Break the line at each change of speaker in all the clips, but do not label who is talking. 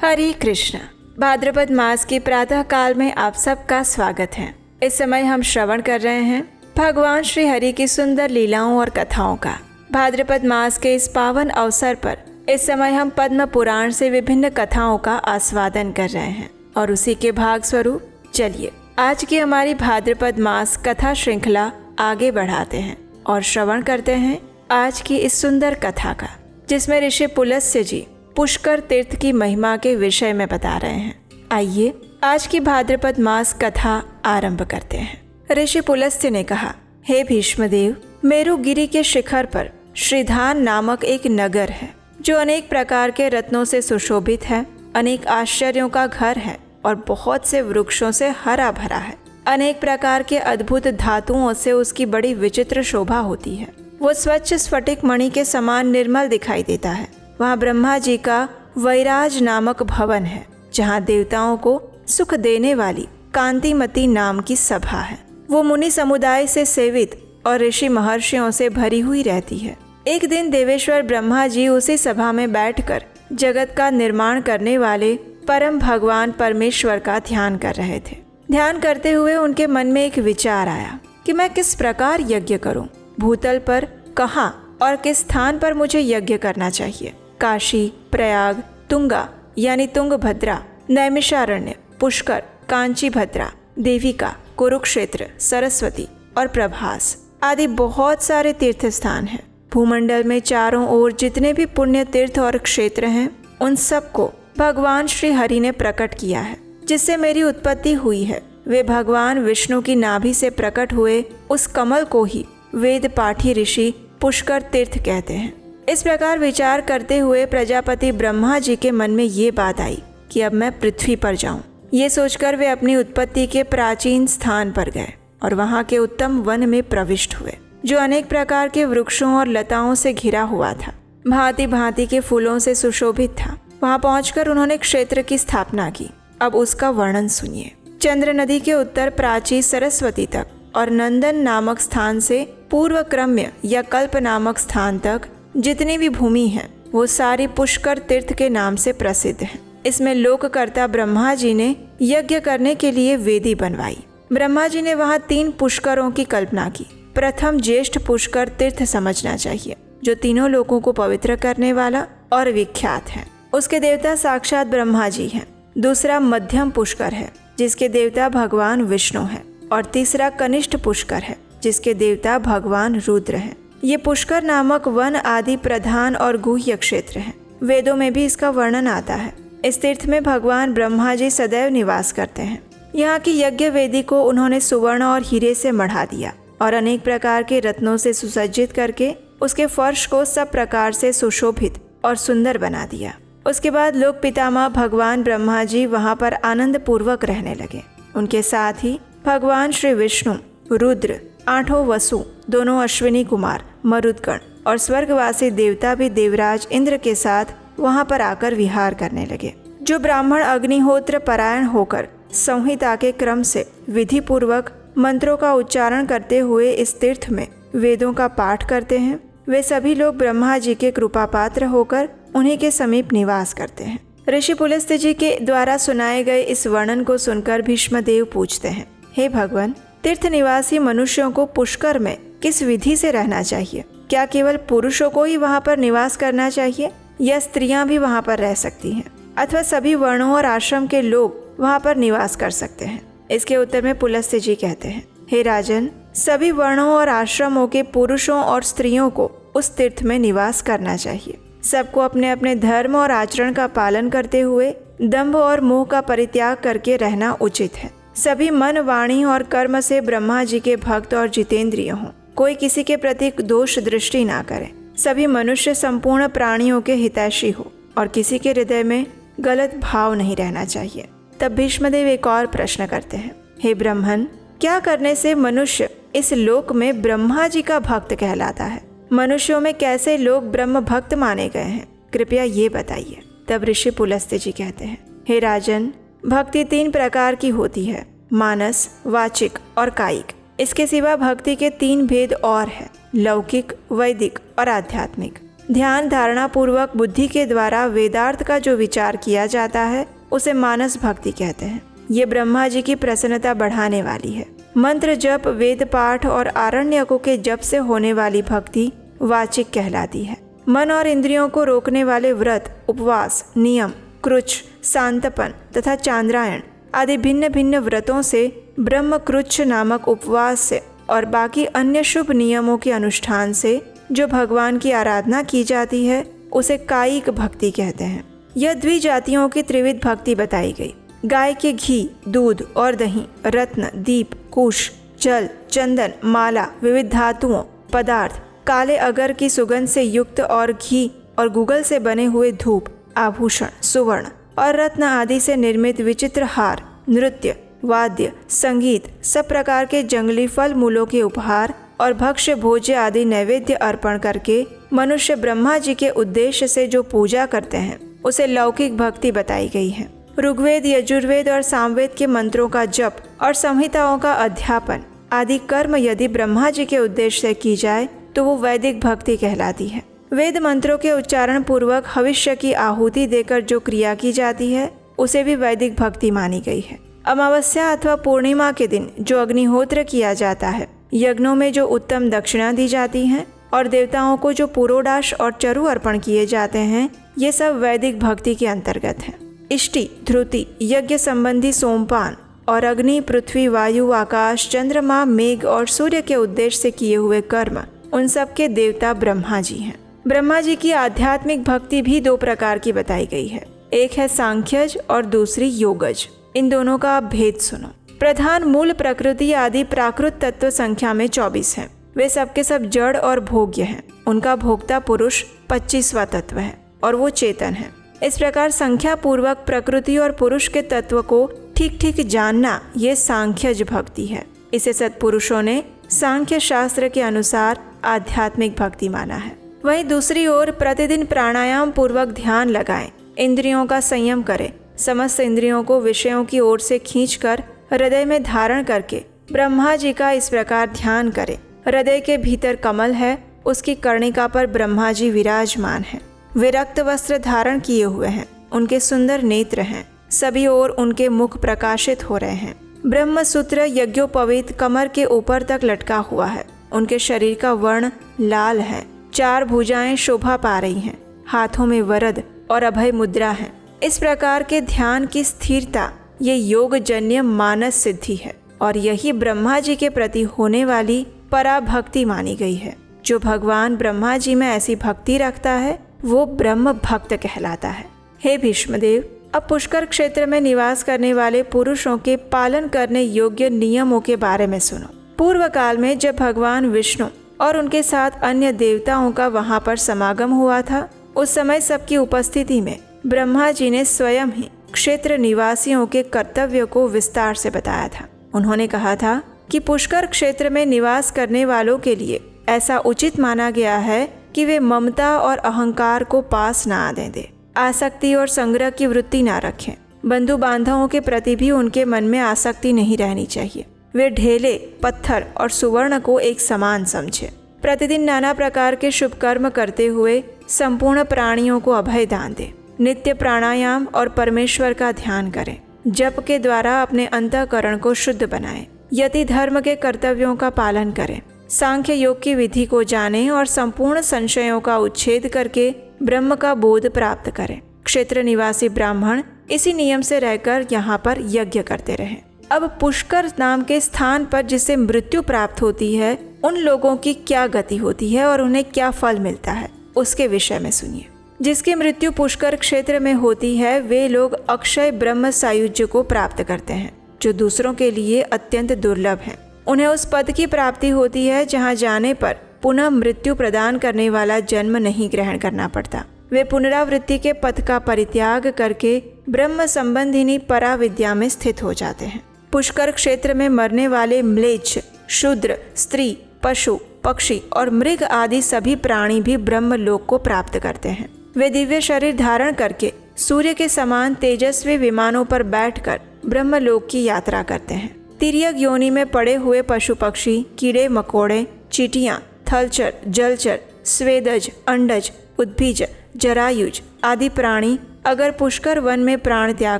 हरे कृष्ण। भाद्रपद मास के प्रातः काल में आप सबका स्वागत है। इस समय हम श्रवण कर रहे हैं भगवान श्री हरि की सुंदर लीलाओं और कथाओं का। भाद्रपद मास के इस पावन अवसर पर इस समय हम पद्म पुराण से विभिन्न कथाओं का आस्वादन कर रहे हैं और उसी के भाग स्वरूप चलिए आज की हमारी भाद्रपद मास कथा श्रृंखला आगे बढ़ाते हैं और श्रवण करते हैं आज की इस सुंदर कथा का, जिसमें ऋषि पुलस्त्य जी पुष्कर तीर्थ की महिमा के विषय में बता रहे हैं। आइए आज की भाद्रपद मास कथा आरंभ करते हैं। ऋषि पुलस्त्य ने कहा, हे भीष्मदेव, मेरुगिरी के शिखर पर श्रीधान नामक एक नगर है जो अनेक प्रकार के रत्नों से सुशोभित है, अनेक आश्चर्यों का घर है और बहुत से वृक्षों से हरा भरा है। अनेक प्रकार के अद्भुत धातुओं से उसकी बड़ी विचित्र शोभा होती है। वो स्वच्छ स्फटिक मणि के समान निर्मल दिखाई देता है। वहाँ ब्रह्मा जी का वैराज नामक भवन है, जहाँ देवताओं को सुख देने वाली कांतिमती नाम की सभा है। वो मुनि समुदाय से सेवित और ऋषि महर्षियों से भरी हुई रहती है। एक दिन देवेश्वर ब्रह्मा जी उसी सभा में बैठकर जगत का निर्माण करने वाले परम भगवान परमेश्वर का ध्यान कर रहे थे। ध्यान करते हुए उनके मन में एक विचार आया कि मैं किस प्रकार यज्ञ करूं, भूतल पर कहाँ और किस स्थान पर मुझे यज्ञ करना चाहिए। काशी, प्रयाग, तुंगा यानी तुंगभद्रा, नैमिषारण्य, पुष्कर, कांची भद्रा, देविका, कुरुक्षेत्र, सरस्वती और प्रभास आदि बहुत सारे तीर्थ स्थान हैं। भूमंडल में चारों ओर जितने भी पुण्य तीर्थ और क्षेत्र हैं, उन सबको भगवान श्री हरि ने प्रकट किया है, जिससे मेरी उत्पत्ति हुई है। वे भगवान विष्णु की नाभि से प्रकट हुए उस कमल को ही वेद पाठी ऋषि पुष्कर तीर्थ कहते हैं। इस प्रकार विचार करते हुए प्रजापति ब्रह्मा जी के मन में ये बात आई कि अब मैं पृथ्वी पर जाऊं। ये सोचकर वे अपनी उत्पत्ति के प्राचीन स्थान पर गए और वहां के उत्तम वन में प्रविष्ट हुए, जो अनेक प्रकार के वृक्षों और लताओं से घिरा हुआ था, भांति भांति के फूलों से सुशोभित था। वहां पहुंचकर उन्होंने क्षेत्र की स्थापना की। अब उसका वर्णन सुनिए। चंद्र नदी के उत्तर प्राची सरस्वती तक और नंदन नामक स्थान से पूर्व क्रम्य या कल्प नामक स्थान तक जितनी भी भूमि है, वो सारी पुष्कर तीर्थ के नाम से प्रसिद्ध है। इसमें लोककर्ता ब्रह्मा जी ने यज्ञ करने के लिए वेदी बनवाई। ब्रह्मा जी ने वहाँ 3 पुष्करों की कल्पना की। प्रथम ज्येष्ठ पुष्कर तीर्थ समझना चाहिए, जो तीनों लोगों को पवित्र करने वाला और विख्यात है। उसके देवता साक्षात ब्रह्मा जी हैं। दूसरा मध्यम पुष्कर है, जिसके देवता भगवान विष्णु है, और तीसरा कनिष्ठ पुष्कर है, जिसके देवता भगवान रुद्र हैं। ये पुष्कर नामक वन आदि प्रधान और गुह्य क्षेत्र है। वेदों में भी इसका वर्णन आता है। इस तीर्थ में भगवान ब्रह्मा जी सदैव निवास करते हैं। यहाँ की यज्ञ वेदी को उन्होंने सुवर्ण और हीरे से मढ़ा दिया और अनेक प्रकार के रत्नों से सुसज्जित करके उसके फर्श को सब प्रकार से सुशोभित और सुंदर बना दिया। उसके बाद लोक पितामह भगवान ब्रह्मा जी वहाँ पर आनंद पूर्वक रहने लगे। उनके साथ ही भगवान श्री विष्णु, रुद्र, 8 वसु, दोनों अश्विनी कुमार, मरुदगण और स्वर्गवासी देवता भी देवराज इंद्र के साथ वहां पर आकर विहार करने लगे। जो ब्राह्मण अग्निहोत्र परायण होकर संहिता के क्रम से विधि पूर्वक मंत्रों का उच्चारण करते हुए इस तीर्थ में वेदों का पाठ करते हैं, वे सभी लोग ब्रह्मा जी के कृपा पात्र होकर उन्हीं के समीप निवास करते हैं। ऋषि पुलस्त्य जी के द्वारा सुनाए गए इस वर्णन को सुनकर भीष्मदेव पूछते हैं, हे भगवान, तीर्थ निवासी मनुष्यों को पुष्कर में किस विधि से रहना चाहिए? क्या केवल पुरुषों को ही वहाँ पर निवास करना चाहिए या स्त्रियां भी वहाँ पर रह सकती हैं, अथवा सभी वर्णों और आश्रम के लोग वहाँ पर निवास कर सकते हैं? इसके उत्तर में पुलस्त्य जी कहते हैं, हे राजन, सभी वर्णों और आश्रमों के पुरुषों और स्त्रियों को उस तीर्थ में निवास करना चाहिए। सबको अपने अपने धर्म और आचरण का पालन करते हुए दंभ और मोह का परित्याग करके रहना उचित है। सभी मन, वाणी और कर्म से ब्रह्मा जी के भक्त और जितेंद्रिय हों। कोई किसी के प्रति दोष दृष्टि ना करे। सभी मनुष्य संपूर्ण प्राणियों के हितैषी हो और किसी के हृदय में गलत भाव नहीं रहना चाहिए। तब भीष्मदेव एक और प्रश्न करते हैं, हे ब्रह्मन, क्या करने से मनुष्य इस लोक में ब्रह्मा जी का भक्त कहलाता है? मनुष्यों में कैसे लोग ब्रह्म भक्त माने गए हैं, कृपया ये बताइए। तब ऋषि पुलस्त्य जी कहते हैं, हे राजन, भक्ति 3 प्रकार की होती है, मानस, वाचिक और कायिक। इसके सिवा भक्ति के 3 भेद और है, लौकिक, वैदिक और आध्यात्मिक। ध्यान धारणा पूर्वक बुद्धि के द्वारा वेदार्थ का जो विचार किया जाता है उसे मानस भक्ति कहते हैं। ये ब्रह्मा जी की प्रसन्नता बढ़ाने वाली है। मंत्र जप, वेद पाठ और आरण्यकों के जप से होने वाली भक्ति वाचिक कहलाती है। मन और इंद्रियों को रोकने वाले व्रत, उपवास, नियम, कृच्छ, शांतपन तथा चांद्रायण आदि भिन्न भिन्न व्रतों से, ब्रह्म कृच्छ नामक उपवास से और बाकी अन्य शुभ नियमों के अनुष्ठान से जो भगवान की आराधना की जाती है उसे कायिक भक्ति कहते हैं। यह द्विजातियों की त्रिविध भक्ति बताई गई। गाय के घी, दूध और दही, रत्न, दीप, कुश, जल, चंदन, माला, विविध धातुओं, पदार्थ, काले अगर की सुगंध से युक्त और घी और गूगल से बने हुए धूप, आभूषण, सुवर्ण और रत्न आदि से निर्मित विचित्र हार, नृत्य, वाद्य, संगीत, सब प्रकार के जंगली फल मूलों के उपहार और भक्ष्य भोज्य आदि नैवेद्य अर्पण करके मनुष्य ब्रह्मा जी के उद्देश्य से जो पूजा करते हैं उसे लौकिक भक्ति बताई गई है। ऋग्वेद, यजुर्वेद और सामवेद के मंत्रों का जप और संहिताओं का अध्यापन आदि कर्म यदि ब्रह्मा जी के उद्देश्य से की जाए तो वो वैदिक भक्ति कहलाती है। वेद मंत्रों के उच्चारण पूर्वक भविष्य की आहुति देकर जो क्रिया की जाती है उसे भी वैदिक भक्ति मानी गई है। अमावस्या अथवा पूर्णिमा के दिन जो अग्निहोत्र किया जाता है, यज्ञों में जो उत्तम दक्षिणा दी जाती है और देवताओं को जो पुरोडाश और चरु अर्पण किए जाते हैं, ये सब वैदिक भक्ति के अंतर्गत हैं। इष्टि, ध्रुति, यज्ञ संबंधी सोमपान और अग्नि, पृथ्वी, वायु, आकाश, चंद्रमा, मेघ और सूर्य के उद्देश्य से किए हुए कर्म, उन सब के देवता ब्रह्मा जी हैं। ब्रह्मा जी की आध्यात्मिक भक्ति भी दो प्रकार की बताई गई है। एक है सांख्यज और दूसरी योगज। इन दोनों का आप भेद सुनो। प्रधान मूल प्रकृति आदि प्राकृत तत्व संख्या में 24 हैं। वे सबके सब जड़ और भोग्य हैं। उनका भोक्ता पुरुष 25वां तत्व है और वो चेतन है। इस प्रकार संख्या पूर्वक प्रकृति और पुरुष के तत्व को ठीक ठीक जानना ये सांख्यज भक्ति है। इसे सत्पुरुषों ने सांख्य शास्त्र के अनुसार आध्यात्मिक भक्ति माना है। वहीं दूसरी ओर प्रतिदिन प्राणायाम पूर्वक ध्यान लगाएं, इंद्रियों का संयम करें, समस्त इंद्रियों को विषयों की ओर से खींचकर हृदय में धारण करके ब्रह्मा जी का इस प्रकार ध्यान करें। हृदय के भीतर कमल है, उसकी कर्णिका पर ब्रह्मा जी विराजमान हैं। वे रक्त वस्त्र धारण किए हुए हैं, उनके सुंदर नेत्र हैं, सभी ओर उनके मुख प्रकाशित हो रहे हैं। ब्रह्म सूत्र यज्ञोपवीत कमर के ऊपर तक लटका हुआ है। उनके शरीर का वर्ण लाल है। 4 भुजाएं शोभा पा रही हैं। हाथों में वरद और अभय मुद्रा है। इस प्रकार के ध्यान की स्थिरता ये योगजन्य मानस सिद्धि है और यही ब्रह्मा जी के प्रति होने वाली पराभक्ति मानी गई है। जो भगवान ब्रह्मा जी में ऐसी भक्ति रखता है वो ब्रह्म भक्त कहलाता है। हे भीष्मदेव, अब पुष्कर क्षेत्र में निवास करने वाले पुरुषों के पालन करने योग्य नियमों के बारे में सुनो। पूर्व काल में जब भगवान विष्णु और उनके साथ अन्य देवताओं का वहां पर समागम हुआ था, उस समय सबकी उपस्थिति में ब्रह्मा जी ने स्वयं ही क्षेत्र निवासियों के कर्तव्य को विस्तार से बताया था। उन्होंने कहा था कि पुष्कर क्षेत्र में निवास करने वालों के लिए ऐसा उचित माना गया है कि वे ममता और अहंकार को पास ना आने दें, आसक्ति और संग्रह की वृत्ति ना रखें। बंधु बांधवों के प्रति भी उनके मन में आसक्ति नहीं रहनी चाहिए। वे ढेले, पत्थर और सुवर्ण को एक समान समझे। प्रतिदिन नाना प्रकार के शुभ कर्म करते हुए संपूर्ण प्राणियों को अभय दान दें। नित्य प्राणायाम और परमेश्वर का ध्यान करें। जप के द्वारा अपने अंतःकरण को शुद्ध बनाएं। यति धर्म के कर्तव्यों का पालन करें। सांख्य योग की विधि को जानें और संपूर्ण संशयों का उच्छेद करके ब्रह्म का बोध प्राप्त करें। क्षेत्र निवासी ब्राह्मण इसी नियम से रहकर यहाँ पर यज्ञ करते रहें। अब पुष्कर नाम के स्थान पर जिसे मृत्यु प्राप्त होती है, उन लोगों की क्या गति होती है और उन्हें क्या फल मिलता है, उसके विषय में सुनिए। जिसकी मृत्यु पुष्कर क्षेत्र में होती है वे लोग अक्षय ब्रह्म सायुज्य को प्राप्त करते हैं, जो दूसरों के लिए अत्यंत दुर्लभ है। उन्हें उस पद की प्राप्ति होती है जहाँ जाने पर पुनः मृत्यु प्रदान करने वाला जन्म नहीं ग्रहण करना पड़ता। वे पुनरावृत्ति के पथ का परित्याग करके ब्रह्म संबंधिनी पराविद्या में स्थित हो जाते हैं। पुष्कर क्षेत्र में मरने वाले म्लेच्छ, शूद्र, स्त्री, पशु, पक्षी और मृग आदि सभी प्राणी भी ब्रह्म लोक को प्राप्त करते हैं। वे दिव्य शरीर धारण करके सूर्य के समान तेजस्वी विमानों पर बैठकर ब्रह्म लोक की यात्रा करते हैं। तिर्यक योनि में पड़े हुए पशु पक्षी, कीड़े मकोड़े, चींटियां, थलचर, जलचर, स्वेदज, अंडज, उद्भिज, जरायुज आदि प्राणी अगर पुष्कर वन में प्राण त्याग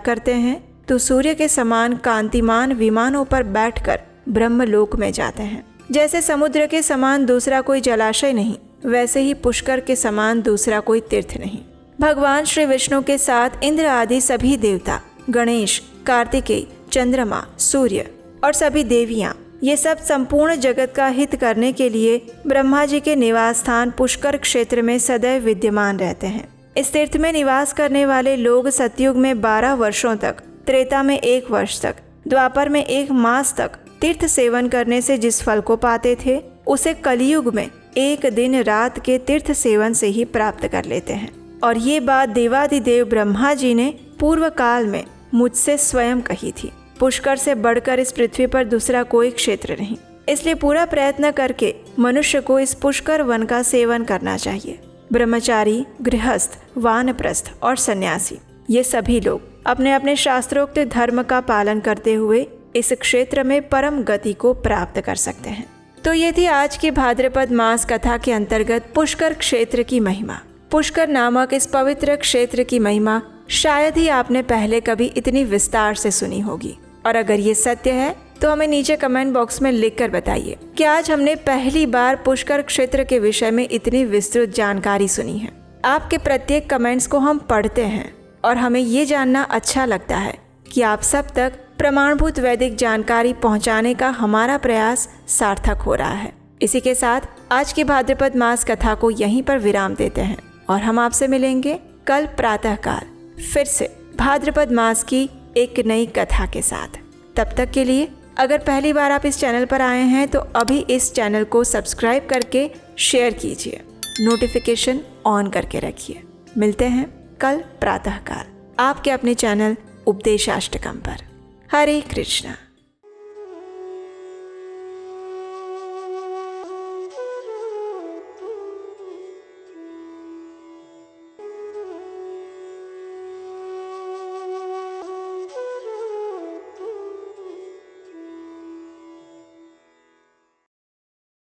करते हैं तो सूर्य के समान कांतिमान विमानों पर बैठकर ब्रह्मलोक में जाते हैं। जैसे समुद्र के समान दूसरा कोई जलाशय नहीं, वैसे ही पुष्कर के समान दूसरा कोई तीर्थ नहीं। भगवान श्री विष्णु के साथ इंद्र आदि सभी देवता, गणेश, कार्तिकेय, चंद्रमा, सूर्य और सभी देवियां, ये सब संपूर्ण जगत का हित करने के लिए ब्रह्मा जी के निवास स्थान पुष्कर क्षेत्र में सदैव विद्यमान रहते हैं। इस तीर्थ में निवास करने वाले लोग सतयुग में 12 वर्षों तक, त्रेता में 1 वर्ष तक, द्वापर में 1 मास तक तीर्थ सेवन करने से जिस फल को पाते थे, उसे कलयुग में 1 दिन रात के तीर्थ सेवन से ही प्राप्त कर लेते हैं। और ये बात देवादिदेव ब्रह्मा जी ने पूर्व काल में मुझसे स्वयं कही थी। पुष्कर से बढ़कर इस पृथ्वी पर दूसरा कोई क्षेत्र नहीं, इसलिए पूरा प्रयत्न करके मनुष्य को इस पुष्कर वन का सेवन करना चाहिए। ब्रह्मचारी, गृहस्थ, वानप्रस्थ और सन्यासी, ये सभी लोग अपने अपने शास्त्रोक्त धर्म का पालन करते हुए इस क्षेत्र में परम गति को प्राप्त कर सकते हैं। तो ये थी आज की भाद्रपद मास कथा के अंतर्गत पुष्कर क्षेत्र की महिमा। पुष्कर नामक इस पवित्र क्षेत्र की महिमा शायद ही आपने पहले कभी इतनी विस्तार से सुनी होगी, और अगर ये सत्य है तो हमें नीचे कमेंट बॉक्स में लिखकर बताइए कि आज हमने पहली बार पुष्कर क्षेत्र के विषय में इतनी विस्तृत जानकारी सुनी है। आपके प्रत्येक कमेंट्स को हम पढ़ते हैं और हमें ये जानना अच्छा लगता है कि आप सब तक प्रमाणभूत वैदिक जानकारी पहुंचाने का हमारा प्रयास सार्थक हो रहा है। इसी के साथ आज की भाद्रपद मास कथा को यहीं पर विराम देते हैं और हम आपसे मिलेंगे कल प्रातःकाल फिर से भाद्रपद मास की एक नई कथा के साथ। तब तक के लिए अगर पहली बार आप इस चैनल पर आए हैं तो अभी इस चैनल को सब्सक्राइब करके शेयर कीजिए, नोटिफिकेशन ऑन करके रखिए। मिलते हैं कल प्रातःकाल आपके अपने चैनल उपदेशाष्टकम पर। हरे कृष्णा।